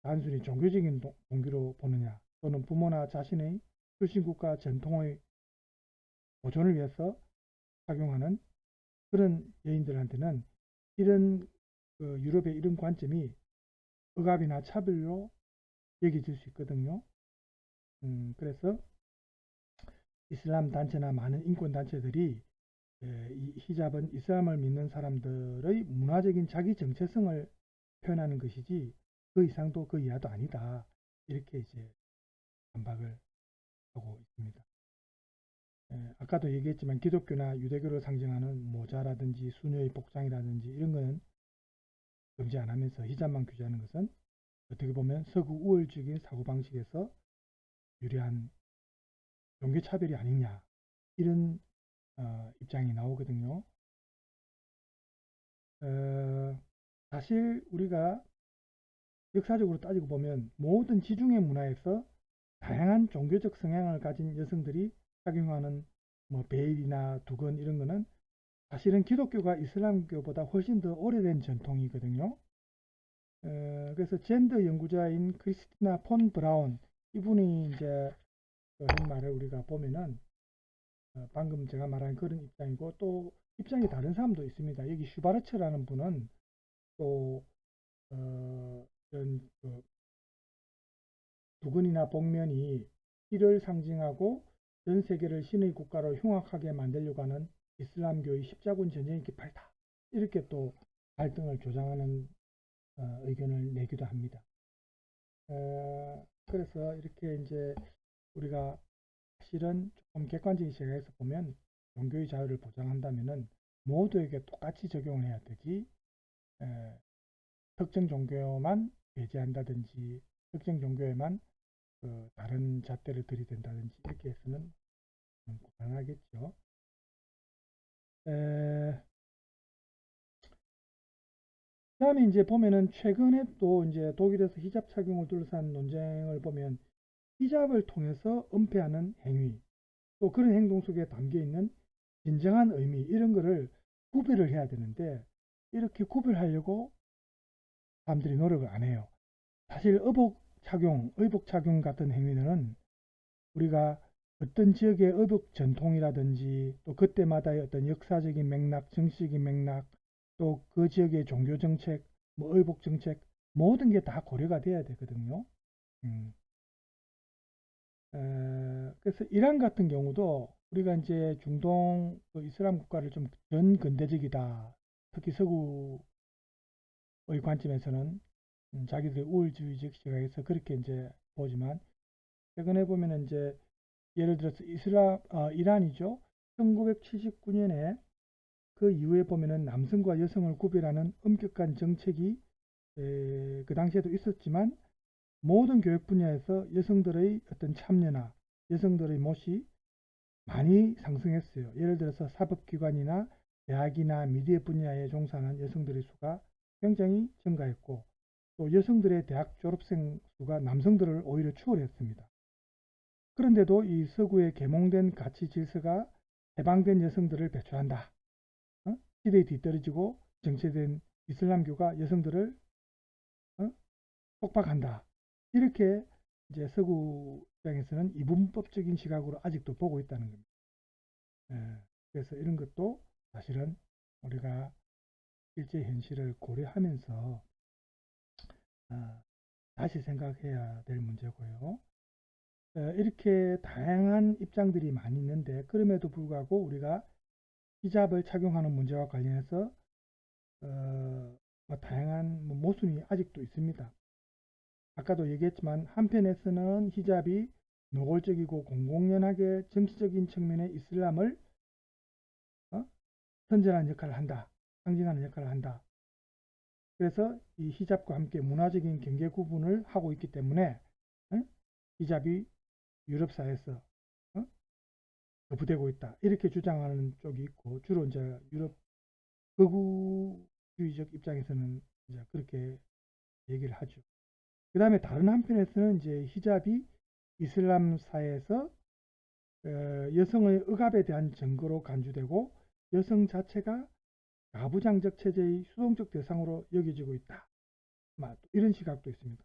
단순히 종교적인 동기로 보느냐 또는 부모나 자신의 출신국가 전통의 보존을 위해서 착용하는 그런 여인들한테는 이런 유럽의 이런 관점이 억압이나 차별로 여겨질 수 있거든요. 그래서 이슬람 단체나 많은 인권 단체들이 이 히잡은 이슬람을 믿는 사람들의 문화적인 자기 정체성을 표현하는 것이지 그 이상도 그 이하도 아니다. 이렇게 이제 반박을 하고 있습니다. 아까도 얘기했지만 기독교나 유대교를 상징하는 모자라든지 수녀의 복장이라든지 이런 거는 금지 안 하면서 히잡만 규제하는 것은 어떻게 보면 서구 우월적인 사고방식에서 유리한 종교차별이 아니냐 이런 입장이 나오거든요. 사실 우리가 역사적으로 따지고 보면 모든 지중해 문화에서 다양한 종교적 성향을 가진 여성들이 착용하는 뭐 베일이나 두건 이런 거는 사실은 기독교가 이슬람교보다 훨씬 더 오래된 전통이거든요. 그래서 젠더 연구자인 크리스티나 폰 브라운 이분이 이제 한 말을 우리가 보면은 방금 제가 말한 그런 입장이고 또 입장이 다른 사람도 있습니다. 여기 슈바르츠라는 분은 또 이런 두건이나 복면이 희를 상징하고 전 세계를 신의 국가로 흉악하게 만들려고 하는 이슬람교의 십자군 전쟁의 깃발이다. 이렇게 또 갈등을 조장하는 의견을 내기도 합니다. 그래서 이렇게 이제 우리가 사실은 조금 객관적인 시각에서 보면 종교의 자유를 보장한다면은 모두에게 똑같이 적용을 해야 되지 특정 종교만 배제한다든지 특정 종교에만 다른 잣대를 들이댄다든지 이렇게 해서는 곤란하겠죠. 그다음에 이제 보면은 최근에 또 이제 독일에서 히잡 착용을 둘러싼 논쟁을 보면 히잡을 통해서 은폐하는 행위 또 그런 행동 속에 담겨 있는 진정한 의미 이런 거를 구별을 해야 되는데 이렇게 구별하려고 사람들이 노력을 안 해요. 사실 의복 착용 같은 행위는 우리가 어떤 지역의 의복 전통이라든지 또 그때마다의 어떤 역사적인 맥락, 정치적인 맥락 또 그 지역의 종교 정책, 뭐 의복 정책 모든 게 다 고려가 돼야 되거든요. 그래서 이란 같은 경우도 우리가 이제 중동 그 이슬람 국가를 좀 전근대적이다. 특히 서구의 관점에서는 자기들의 우월주의적 시각에서 그렇게 이제 보지만 최근에 보면은 이제 예를 들어서 이란이죠. 1979년에 그 이후에 보면은 남성과 여성을 구별하는 엄격한 정책이 그 당시에도 있었지만 모든 교육 분야에서 여성들의 어떤 참여나 여성들의 몫이 많이 상승했어요. 예를 들어서 사법기관이나 대학이나 미디어 분야에 종사하는 여성들의 수가 굉장히 증가했고 또 여성들의 대학 졸업생 수가 남성들을 오히려 추월했습니다. 그런데도 이 서구의 계몽된 가치 질서가 해방된 여성들을 배출한다. 시대에 뒤떨어지고 정체된 이슬람교가 여성들을 폭박한다. 이렇게 이제 서구 입장에서는 이분법적인 시각으로 아직도 보고 있다는 겁니다. 그래서 이런 것도 사실은 우리가 실제 현실을 고려하면서 다시 생각해야 될 문제고요. 이렇게 다양한 입장들이 많이 있는데 그럼에도 불구하고 우리가 히잡을 착용하는 문제와 관련해서 다양한 모순이 아직도 있습니다. 아까도 얘기했지만 한편에서는 히잡이 노골적이고 공공연하게 정치적인 측면의 이슬람을 선전하는 역할을 한다. 상징하는 역할을 한다. 그래서 이 히잡과 함께 문화적인 경계 구분을 하고 있기 때문에 히잡이 유럽사회에서 거부되고 있다. 이렇게 주장하는 쪽이 있고 주로 이제 유럽 극우주의적 입장에서는 이제 그렇게 얘기를 하죠. 그 다음에 다른 한편에서는 이제 히잡이 이슬람 사회에서 여성의 억압에 대한 증거로 간주되고 여성 자체가 가부장적 체제의 수동적 대상으로 여겨지고 있다. 이런 시각도 있습니다.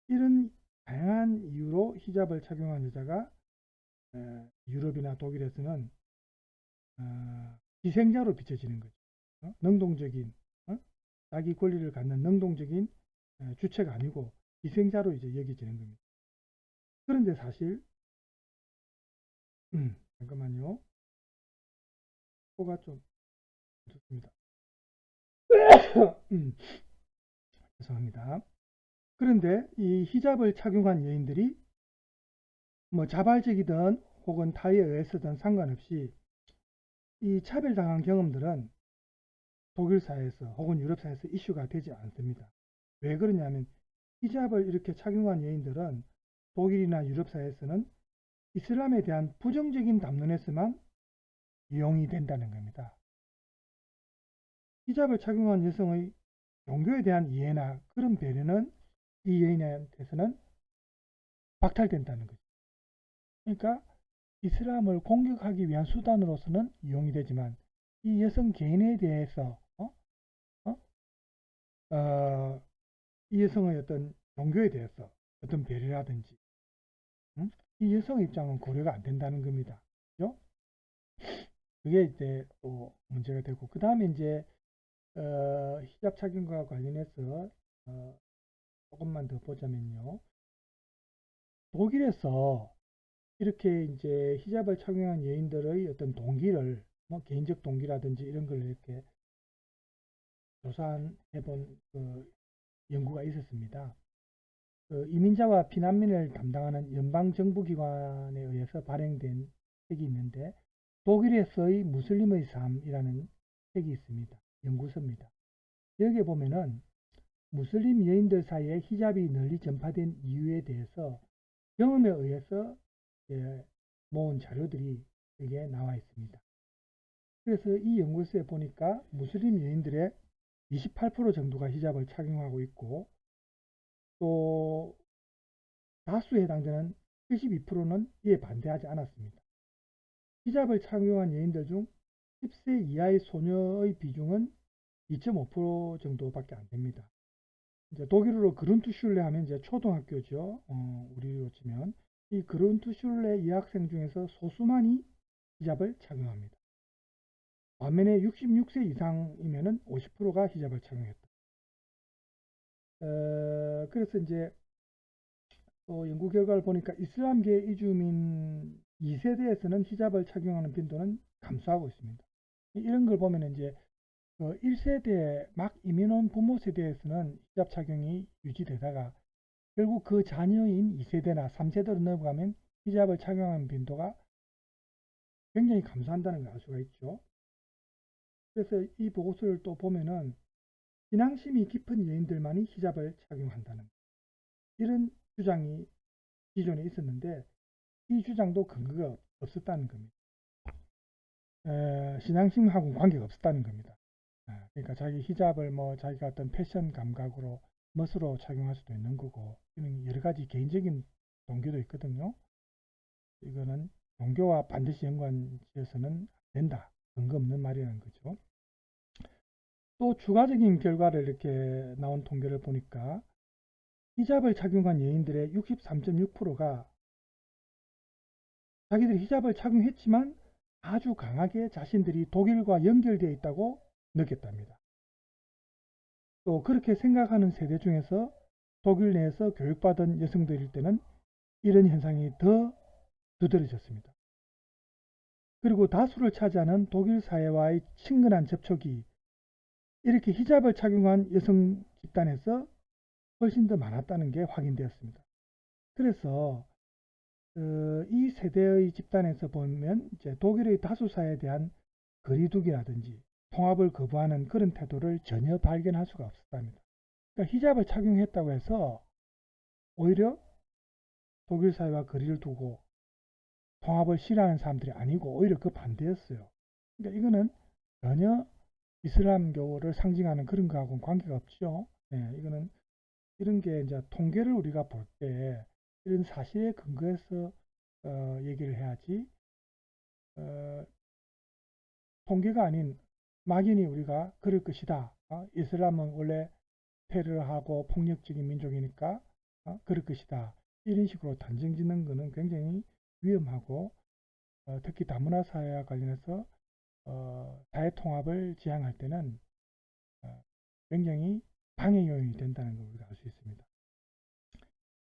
이런 다양한 이유로 히잡을 착용한 여자가 유럽이나 독일에서는 희생자로 비춰지는 거죠. 능동적인 자기 권리를 갖는 능동적인 주체가 아니고 희생자로 이제 여겨지는 겁니다. 그런데 사실 잠깐만요. 코가 좀 좋습니다. 죄송합니다. 그런데 이 히잡을 착용한 여인들이 뭐 자발적이든 혹은 타의에 의해서든 상관없이 이 차별당한 경험들은 독일 사회에서 혹은 유럽 사회에서 이슈가 되지 않습니다. 왜 그러냐면 히잡을 이렇게 착용한 여인들은 독일이나 유럽 사회에서는 이슬람에 대한 부정적인 담론에서만 이용이 된다는 겁니다. 히잡을 착용한 여성의 종교에 대한 이해나 그런 배려는 이 여인한테서는 박탈된다는 거죠. 그러니까 이슬람을 공격하기 위한 수단으로서는 이용이 되지만 이 여성 개인에 대해서 이 여성의 어떤 종교에 대해서 어떤 배려라든지 이 여성의 입장은 고려가 안 된다는 겁니다. 그죠? 그게 이제 또 문제가 되고 그 다음에 이제 히잡 착용과 관련해서 조금만 더 보자면요. 독일에서 이렇게 이제 히잡을 착용한 여인들의 어떤 동기를 뭐 개인적 동기라든지 이런 걸 이렇게 조사해본 연구가 있었습니다. 이민자와 피난민을 담당하는 연방정부기관에 의해서 발행된 책이 있는데 독일에서의 무슬림의 삶이라는 책이 있습니다. 연구서입니다. 여기에 보면은 무슬림 여인들 사이에 히잡이 널리 전파된 이유에 대해서 경험에 의해서 모은 자료들이 여기에 나와 있습니다. 그래서 이 연구소에 보니까 무슬림 여인들의 28% 정도가 히잡을 착용하고 있고 또 다수에 해당되는 72%는 이에 반대하지 않았습니다. 히잡을 착용한 여인들 중 10세 이하의 소녀의 비중은 2.5% 정도밖에 안 됩니다. 이제 독일어로 그룬투슐레 하면 이제 초등학교죠. 우리로 치면 이 그룬투슐레 여학생 중에서 소수만이 히잡을 착용합니다. 반면에 66세 이상이면은 50%가 히잡을 착용했다. 그래서 이제 또 연구 결과를 보니까 이슬람계 이주민 2세대에서는 히잡을 착용하는 빈도는 감소하고 있습니다. 이런 걸 보면 이제 1세대 막 이민 온 부모 세대에서는 히잡 착용이 유지되다가 결국 그 자녀인 2세대나 3세대로 넘어가면 히잡을 착용하는 빈도가 굉장히 감소한다는 걸 알 수가 있죠. 그래서 이 보고서를 또 보면은 신앙심이 깊은 여인들만이 히잡을 착용한다는 이런 주장이 기존에 있었는데 이 주장도 근거가 없었다는 겁니다. 신앙심하고는 관계가 없었다는 겁니다. 그러니까 자기 히잡을 뭐 자기가 어떤 패션 감각으로 멋으로 착용할 수도 있는 거고 이런 여러 가지 개인적인 동기도 있거든요. 이거는 종교와 반드시 연관지어서는 안 된다. 근거 없는 말이라는 거죠. 또 추가적인 결과를 이렇게 나온 통계를 보니까 히잡을 착용한 여인들의 63.6%가 자기들이 히잡을 착용했지만 아주 강하게 자신들이 독일과 연결되어 있다고 느꼈답니다. 또 그렇게 생각하는 세대 중에서 독일 내에서 교육받은 여성들일 때는 이런 현상이 더 두드러졌습니다. 그리고 다수를 차지하는 독일 사회와의 친근한 접촉이 이렇게 히잡을 착용한 여성 집단에서 훨씬 더 많았다는 게 확인되었습니다. 그래서 이 세대의 집단에서 보면 이제 독일의 다수사에 대한 거리두기라든지 통합을 거부하는 그런 태도를 전혀 발견할 수가 없었답니다. 그러니까 히잡을 착용했다고 해서 오히려 독일 사회와 거리를 두고 통합을 싫어하는 사람들이 아니고 오히려 그 반대였어요. 그러니까 이거는 전혀 이슬람교를 상징하는 그런 거하고는 관계가 없죠. 이거는 이런 게 이제 통계를 우리가 볼 때 이런 사실에 근거해서 얘기를 해야지 통계가 아닌 막연히 우리가 그럴 것이다. 이슬람은 원래 테러하고 폭력적인 민족이니까 그럴 것이다. 이런 식으로 단정 짓는 것은 굉장히 위험하고 특히 다문화 사회와 관련해서 사회 통합을 지향할 때는 굉장히 방해 요인이 된다는 걸 우리가 알 수 있습니다.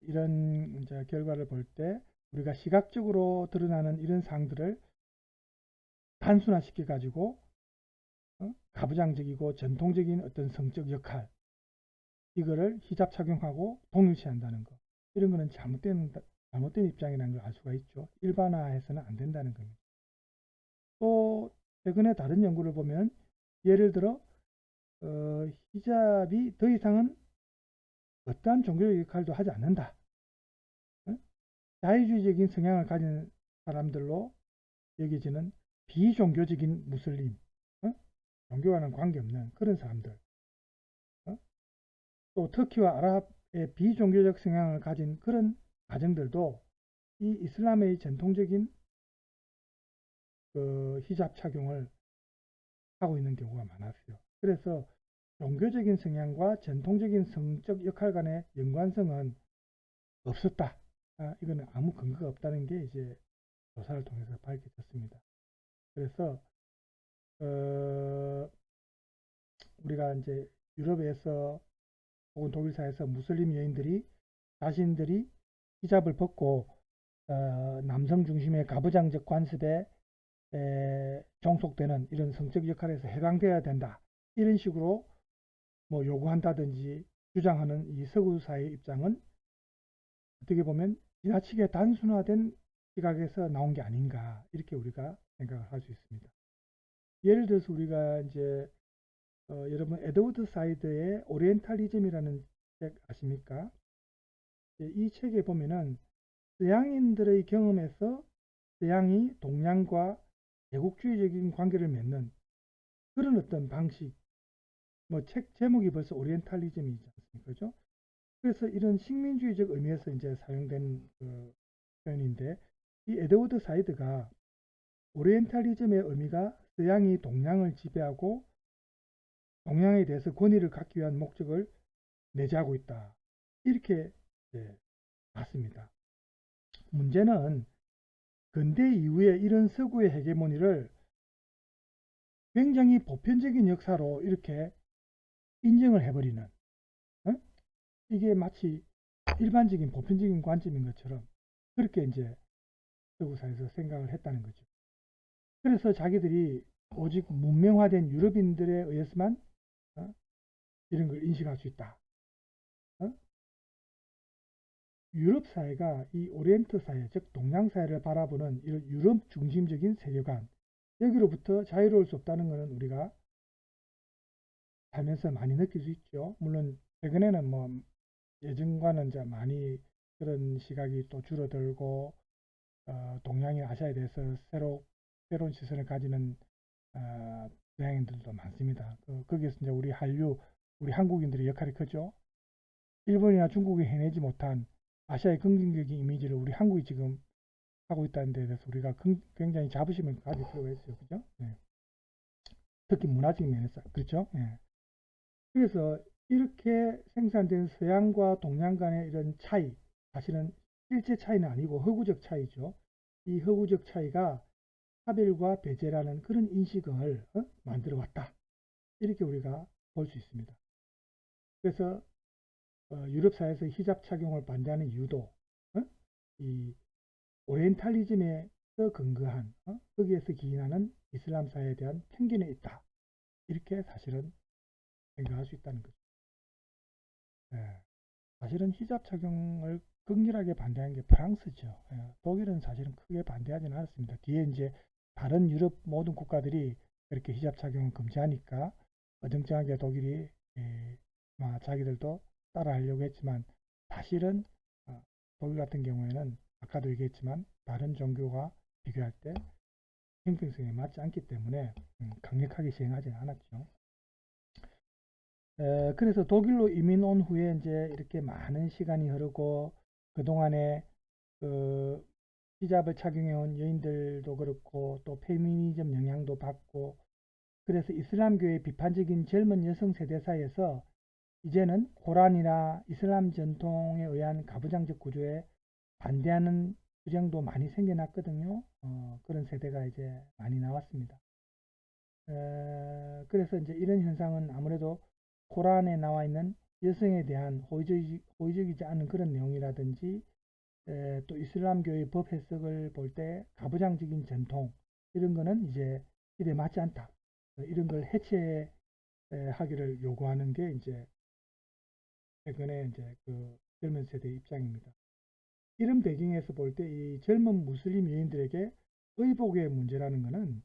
이런 이제 결과를 볼 때 우리가 시각적으로 드러나는 이런 사항들을 단순화시켜 가지고 가부장적이고 전통적인 어떤 성적 역할 이거를 히잡 착용하고 동일시한다는 것 이런 거는 잘못된 입장이라는 걸 알 수가 있죠. 일반화해서는 안 된다는 겁니다. 또 최근에 다른 연구를 보면 예를 들어 히잡이 더 이상은 어떠한 종교적 역할도 하지 않는다. 자유주의적인 성향을 가진 사람들로 여겨지는 비종교적인 무슬림, 종교와는 관계없는 그런 사람들, 또 터키와 아랍의 비종교적 성향을 가진 그런 가정들도 이 이슬람의 전통적인 그 히잡 착용을 하고 있는 경우가 많았어요. 그래서 종교적인 성향과 전통적인 성적 역할 간의 연관성은 없었다. 이거는 아무 근거가 없다는 게 이제 조사를 통해서 밝혀졌습니다. 그래서 우리가 이제 유럽에서 혹은 독일사에서 무슬림 여인들이 자신들이 히잡을 벗고 남성 중심의 가부장적 관습에 종속되는 이런 성적 역할에서 해방되어야 된다. 이런 식으로 뭐 요구한다든지 주장하는 이 서구 사회의 입장은 어떻게 보면 지나치게 단순화된 시각에서 나온 게 아닌가 이렇게 우리가 생각을 할 수 있습니다. 예를 들어서 우리가 이제 여러분 에드워드 사이드의 오리엔탈리즘이라는 책 아십니까? 이 책에 보면은 서양인들의 경험에서 서양이 동양과 제국주의적인 관계를 맺는 그런 어떤 방식, 뭐 책 제목이 벌써 오리엔탈리즘이지 않습니까? 그죠? 그래서 이런 식민주의적 의미에서 이제 사용된 그 표현인데 이 에드워드 사이드가 오리엔탈리즘의 의미가 서양이 동양을 지배하고 동양에 대해서 권위를 갖기 위한 목적을 내재하고 있다. 이렇게 봤습니다. 문제는 근대 이후에 이런 서구의 헤게모니를 굉장히 보편적인 역사로 이렇게 인정을 해버리는 이게 마치 일반적인 보편적인 관점인 것처럼 그렇게 이제 서구사에서 생각을 했다는 거죠. 그래서 자기들이 오직 문명화된 유럽인들에 의해서만 이런 걸 인식할 수 있다. 유럽 사회가 이 오리엔트 사회, 즉 동양 사회를 바라보는 이런 유럽 중심적인 세계관, 여기로부터 자유로울 수 없다는 것은 우리가 살면서 많이 느낄 수 있죠. 물론 최근에는 뭐 예전과는 이제 많이 그런 시각이 또 줄어들고 동양이 아시아에 대해서 새로운 시선을 가지는 동양인들도 많습니다. 거기에서 이제 우리 한류, 우리 한국인들의 역할이 크죠. 일본이나 중국이 해내지 못한 아시아의 긍정적인 이미지를 우리 한국이 지금 하고 있다는 데 대해서 우리가 굉장히 자부심을 가질 필요가 있어요. 그죠? 네. 특히 문화적인 면에서. 그렇죠? 네. 그래서 이렇게 생산된 서양과 동양 간의 이런 차이, 사실은 실제 차이는 아니고 허구적 차이죠. 이 허구적 차이가 차별과 배제라는 그런 인식을 만들어 왔다. 이렇게 우리가 볼 수 있습니다. 그래서 유럽 사회에서 히잡 착용을 반대하는 이유도 이 오리엔탈리즘에 근거한 거기에서 기인하는 이슬람 사회에 대한 편견에 있다. 이렇게 사실은 생각할 수 있다는 거죠. 사실은 히잡 착용을 극렬하게 반대하는 게 프랑스죠. 독일은 사실은 크게 반대하지는 않았습니다. 뒤에 이제 다른 유럽 모든 국가들이 그렇게 히잡 착용을 금지하니까 어정쩡하게 독일이 자기들도 따라하려고 했지만 사실은 독일 같은 경우에는 아까도 얘기했지만 다른 종교와 비교할 때 형평성에 맞지 않기 때문에 강력하게 시행하지는 않았죠. 그래서 독일로 이민 온 후에 이제 이렇게 많은 시간이 흐르고 그동안에 히잡을 착용해온 여인들도 그렇고 또 페미니즘 영향도 받고 그래서 이슬람교의 비판적인 젊은 여성 세대 사이에서 이제는 코란이나 이슬람 전통에 의한 가부장적 구조에 반대하는 주장도 많이 생겨났거든요. 그런 세대가 이제 많이 나왔습니다. 그래서 이제 이런 현상은 아무래도 코란에 나와 있는 여성에 대한 호의적이지 않은 그런 내용이라든지 또 이슬람교의 법 해석을 볼 때 가부장적인 전통 이런 거는 이제 시대에 맞지 않다. 이런 걸 해체하기를 요구하는 게 이제 최근에 이제 그 젊은 세대의 입장입니다. 이런 배경에서 볼 때 이 젊은 무슬림 여인들에게 의복의 문제라는 것은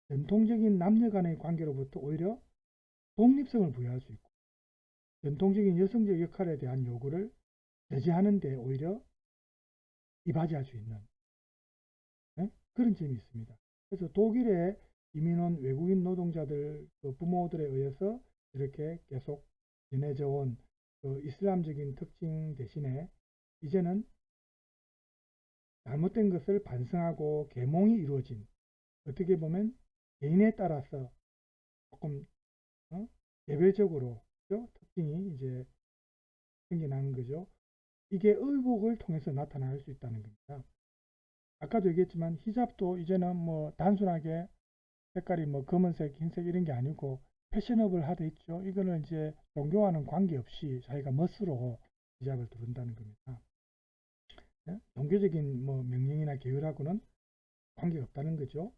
전통적인 남녀 간의 관계로부터 오히려 독립성을 부여할 수 있고 전통적인 여성적 역할에 대한 요구를 제지하는 데 오히려 이바지할 수 있는 그런 점이 있습니다. 그래서 독일에 이민 온 외국인 노동자들 부모들에 의해서 이렇게 계속 전해져 온 이슬람적인 특징 대신에 이제는 잘못된 것을 반성하고 계몽이 이루어진 어떻게 보면 개인에 따라서 조금 개별적으로 특징이 이제 생겨나는 거죠. 이게 의복을 통해서 나타날 수 있다는 겁니다. 아까도 얘기했지만 히잡도 이제는 뭐 단순하게 색깔이 뭐 검은색, 흰색 이런 게 아니고 패셔너블 하돼 있죠. 이거는 이제 종교와는 관계없이 자기가 멋으로 히잡을 두른다는 겁니다. 종교적인 뭐 명령이나 계율하고는 관계가 없다는 거죠.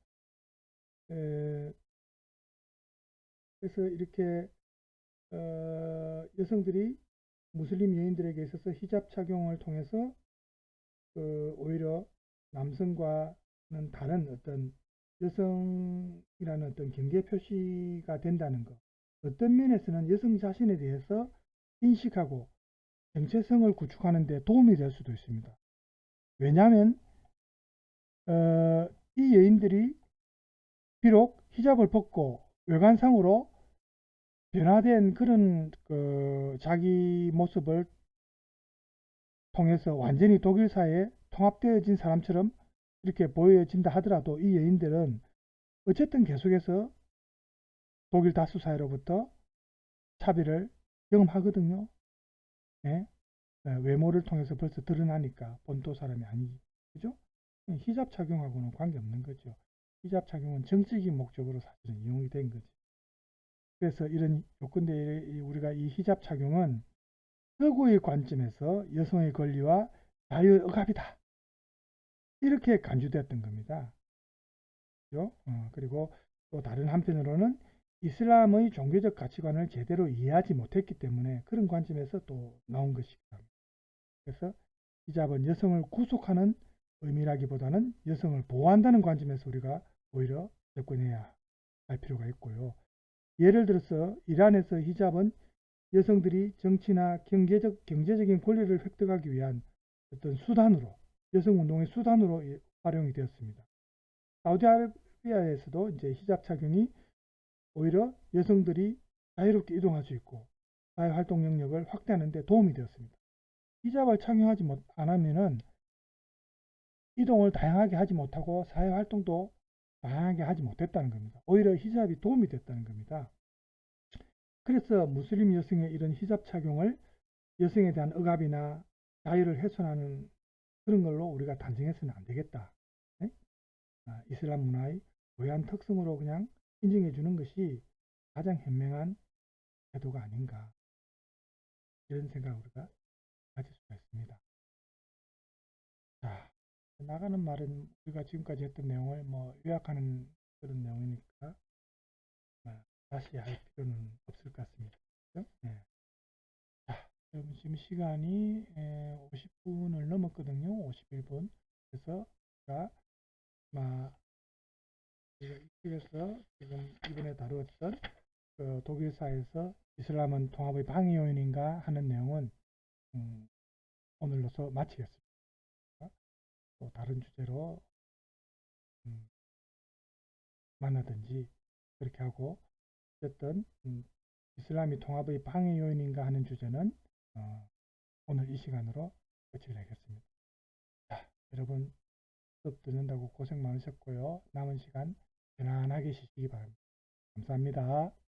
그래서 이렇게 여성들이 무슬림 여인들에게 있어서 히잡 착용을 통해서 오히려 남성과는 다른 어떤 여성이라는 어떤 경계 표시가 된다는 것. 어떤 면에서는 여성 자신에 대해서 인식하고 정체성을 구축하는 데 도움이 될 수도 있습니다. 왜냐하면 이 여인들이 비록 히잡을 벗고 외관상으로 변화된 그런 자기 모습을 통해서 완전히 독일 사회에 통합되어진 사람처럼 이렇게 보여진다 하더라도 이 여인들은 어쨌든 계속해서 독일 다수 사회로부터 차별을 경험하거든요. 네? 외모를 통해서 벌써 드러나니까 본토 사람이 아니지. 그죠? 히잡 착용하고는 관계없는 거죠. 히잡 착용은 정치적인 목적으로 사실은 이용이 된 거죠. 그래서 이런 요건대 우리가 이 히잡 착용은 서구의 관점에서 여성의 권리와 자유의 억압이다. 이렇게 간주되었던 겁니다. 그죠? 그리고 또 다른 한편으로는 이슬람의 종교적 가치관을 제대로 이해하지 못했기 때문에 그런 관점에서 또 나온 것이다. 그래서 히잡은 여성을 구속하는 의미라기보다는 여성을 보호한다는 관점에서 우리가 오히려 접근해야 할 필요가 있고요. 예를 들어서 이란에서 히잡은 여성들이 정치나 경제적인 권리를 획득하기 위한 어떤 수단으로, 여성운동의 수단으로 활용이 되었습니다. 사우디아라비아에서도 이제 히잡 착용이 오히려 여성들이 자유롭게 이동할 수 있고 사회활동 영역을 확대하는 데 도움이 되었습니다. 히잡을 착용하지 않으면은 이동을 다양하게 하지 못하고 사회활동도 다양하게 하지 못했다는 겁니다. 오히려 히잡이 도움이 됐다는 겁니다. 그래서 무슬림 여성의 이런 히잡 착용을 여성에 대한 억압이나 자유를 훼손하는 그런 걸로 우리가 단정해서는 안 되겠다. 네? 이슬람 문화의 고유한 특성으로 그냥 인정해 주는 것이 가장 현명한 태도가 아닌가, 이런 생각을 우리가 가질 수가 있습니다. 자, 나가는 말은 우리가 지금까지 했던 내용을 요약하는 그런 내용이니까 다시 할 필요는 없을 것 같습니다. 그렇죠? 네. 자, 지금 시간이 50분을 넘었거든요. 51분. 그래서 제가 이쪽에서 지금 이번에 다루었던 그 독일사에서 이슬람은 통합의 방해 요인인가 하는 내용은 오늘로서 마치겠습니다. 또 다른 주제로 만나든지 그렇게 하고, 어쨌든 이슬람이 통합의 방해 요인인가 하는 주제는 오늘 이 시간으로 끝을 내겠습니다. 자, 여러분 수업 듣는다고 고생 많으셨고요. 남은 시간 편안하게 쉬시기 바랍니다. 감사합니다.